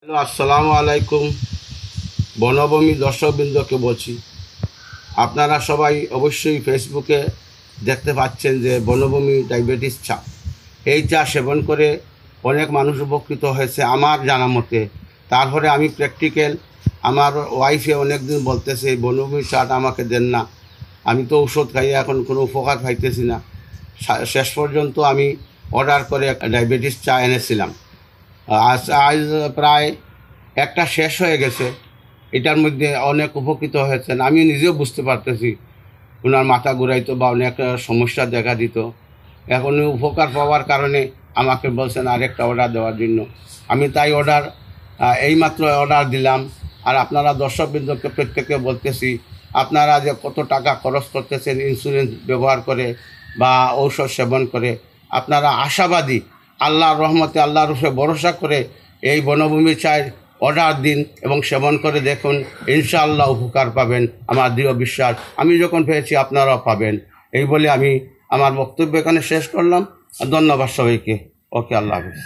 Hello, আসসালামু আলাইকুম। বনভূমি দর্শকবৃন্দকে বলছি, আপনারা সবাই অবশ্যই ফেসবুকে দেখতে পাচ্ছেন যে বনভূমি ডায়াবেটিস চা, এই চা সেবন করে অনেক মানুষ উপকৃত হয়েছে আমার জানা মতে। তারপরে আমি প্র্যাকটিক্যাল, আমার ওয়াইফে অনেক দিন বলতেছে এই বনভূমি চাটা আমাকে দেন না, আমি তো ঔষধ খাইয়ে এখন কোনো উপকার পাইতেছি না। শেষ পর্যন্ত আমি অর্ডার করে ডায়াবেটিস চা এনেছিলাম। আজ আজ প্রায় একটা শেষ হয়ে গেছে। এটার মধ্যে অনেক উপকৃত হয়েছেন, আমি নিজেও বুঝতে পারতেছি। ওনার মাথা ঘুরাইতো বা অনেক সমস্যা দেখা দিত। এখন উপকার পাওয়ার কারণে আমাকে বলছেন আরেকটা অর্ডার দেওয়ার জন্য। আমি তাই এইমাত্র অর্ডার দিলাম। আর আপনারা দর্শকবৃন্দকে প্রত্যেককে বলতেছি, আপনারা যে কত টাকা খরচ করতেছেন ইন্স্যুরেন্স ব্যবহার করে বা ঔষধ সেবন করে, আপনারা আশাবাদী, আল্লাহর রহমতে আল্লাহর উপরে ভরসা করে এই বনভূমি চায় অর্ডার দিন এবং সেবন করে দেখুন, ইনশাআল্লাহ উপকার পাবেন। আমার দৃঢ় বিশ্বাস, আমি যখন পেয়েছি আপনারাও পাবেন। এই বলে আমি আমার বক্তব্য এখানে শেষ করলাম। ধন্যবাদ সবাইকে। ওকে, আল্লাহ হাফেজ।